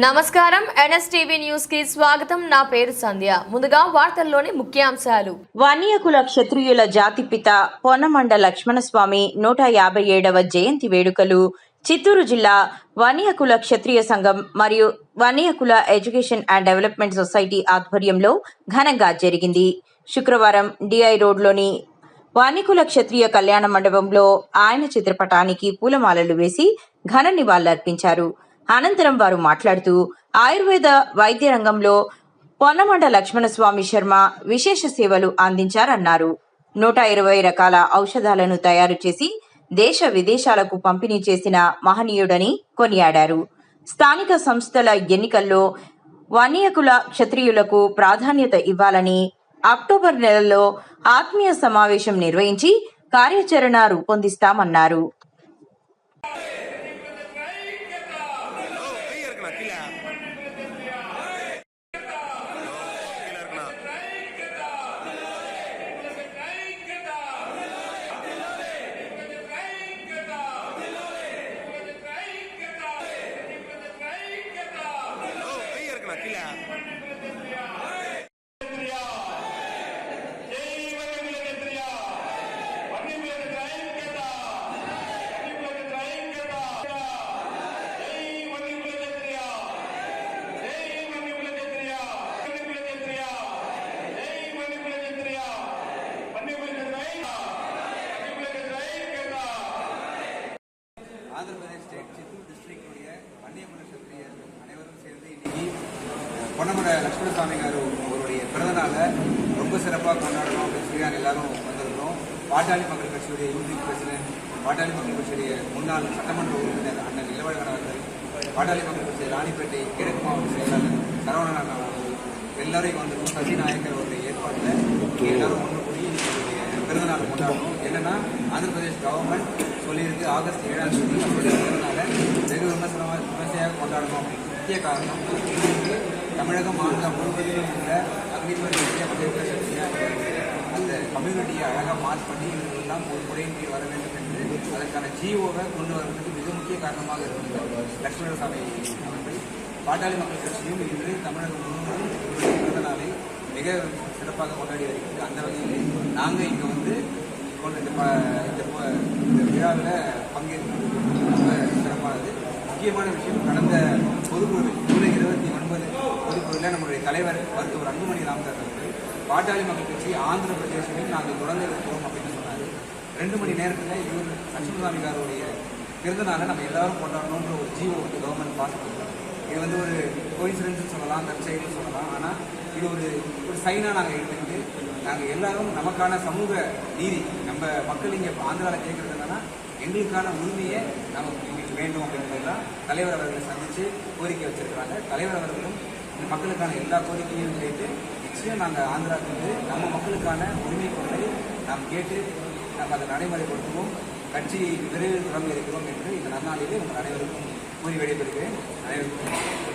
నమస్కారం NSTV news కి స్వాగతం. నా పేరు సంధ్య. ముందుగా వార్తల్లోని ముఖ్యాంశాలు. వన్యకుల క్షత్రియుల జాతిపిత పొన్నమండ లక్ష్మణస్వామి 157వ జయంతి వేడుకలు చిత్తూరు జిల్లా వన్యకుల క్షత్రియ సంఘం మరియు Vanyakula education and development society ఆధ్వర్యంలో ఘనంగా జరిగింది. శుక్రవారం డిఐ రోడ్లోని వన్యకుల క్షత్రియ కళ్యాణ మండపంలో ఆయన చిత్రపటానికి పూలమాలలు వేసి ఘన నివాళులర్పించారు. అనంతరం వారు మాట్లాడుతూ ఆయుర్వేద వైద్య రంగంలో పొన్నమండ లక్ష్మణస్వామి శర్మ విశేష సేవలు అందించారన్నారు. 120 రకాల ఔషధాలను తయారు చేసి దేశ విదేశాలకు పంపిణీ చేసిన మహనీయుడని కొనియాడారు. స్థానిక సంస్థల ఎన్నికల్లో వన్యకుల క్షత్రియులకు ప్రాధాన్యత ఇవ్వాలని అక్టోబర్ నెలలో ఆత్మీయ సమావేశం నిర్వహించి కార్యాచరణ రూపొందిస్తామన్నారు. ஆந்திரப்பிரதேஷ் ஸ்டேட் சித்தூர் டிஸ்ட்ரிக்டுடைய வன்னியகுல க்ஷத்ரியர் அனைவரும் சேர்ந்து இன்னைக்கு பொன்னமட லட்சுமணசாமி காரு அவருடைய பிறந்தநாளை ரொம்ப சிறப்பாக கொண்டாடணும் அப்படின்னு சொல்லி நாங்கள் எல்லாரும் வந்திருக்கிறோம். பாட்டாளி மக்கள் கட்சியுடைய யூனிட் பிரசிடென்ட், பாட்டாளி மக்கள் கட்சியுடைய முன்னாள் சட்டமன்ற உறுப்பினர் அண்ணன் நிலவழகன் அவர்கள், பாட்டாளி மக்கள் கட்சி ராணிப்பேட்டை கிழக்கு மாவட்ட செயலாளர் சரவணன் அவர்கள் எல்லாரையும் வந்திருக்கோம். சசிநாயக்கர் அவருடைய ஏற்பாட்டில் எல்லாரும் ஒன்று கூடி பிறந்தநாள் கொண்டாடணும். என்னன்னா ஆந்திரப்பிரதேஷ் கவர்மெண்ட் சொல்லியிருக்கு ஆகஸ்ட் 7ஆம் தேதி அவருடைய பிறந்தநாளை வெகு விமர்சையாக கொண்டாடணும் அப்படின்னு. முக்கிய காரணம் தமிழகம் மாநிலம் முழுவதிலும் உள்ள அக்னிபதி அந்த கம்யூனிட்டியை அழகாக மார்க் பண்ணி இவர்களெல்லாம் ஒரு முறையின் கீழ் வர வேண்டும் என்று அதற்கான ஜிஓவை கொண்டு வருவதற்கு மிக முக்கிய காரணமாக இருக்கிறது லட்சுமணசாமி அவர்கள். பாட்டாளி மக்கள் கட்சியும் இன்று தமிழகம் முழுவதும் இவருடைய பிறந்தநாளை மிக சிறப்பாக கொண்டாடி வருகிறது. அந்த வகையில் நாங்கள் இங்கே வந்து இந்த விழாவில் பங்கேற்கிறது ரொம்ப சிறப்பானது. முக்கியமான விஷயம், கடந்த பொதுக்குழு ஜூலை 29 பொதுக்குழுவில் நம்முடைய தலைவர் மருத்துவர் அன்புமணி ராமதாஸ் அவர்கள் பாட்டாளி மக்கள் கட்சி ஆந்திர பிரதேசத்தில் நாங்கள் தொடர்ந்து இருக்கிறோம் அப்படின்னு சொன்னார். 2 மணி நேரத்தில் இவர் லட்சுமணசாமி காருடைய பிறந்தநாளை நம்ம எல்லாரும் கொண்டாடணுன்ற ஒரு ஜிஓ வந்து கவர்மெண்ட் பாஸ் பண்ணுறோம். இது வந்து ஒரு கோயின்சிடன்ஸ் சொல்லலாம், தற்செயல்னு சொல்லலாம். ஆனால் இது ஒரு சைனாக நாங்கள் எடுத்துக்கிட்டு நாங்கள் எல்லாரும் நமக்கான சமூக நீதி, நம்ம மக்கள் இங்கே ஆந்திராவில் கேட்குறது என்னன்னா எங்களுக்கான உரிமையை நமக்கு எங்களுக்கு வேண்டும் அப்படின்றதுலாம் தலைவர் அவர்களை சந்தித்து கோரிக்கை வச்சிருக்கிறாங்க. தலைவர் அவர்களும் இந்த மக்களுக்கான எல்லா கோரிக்கையும் கேட்டு நிச்சயம் நாங்கள் ஆந்திராவுக்கு வந்து நம்ம மக்களுக்கான உரிமை பொருளை நாம் கேட்டு நம்ம அதை நடைமுறைப்படுத்துவோம். கட்சி விரைவில் தொடங்க இருக்கிறோம் என்று இந்த நன்னாளிலே உங்கள் அனைவருக்கும் கூறி விடைபெறுகிறேன். அனைவருக்கும்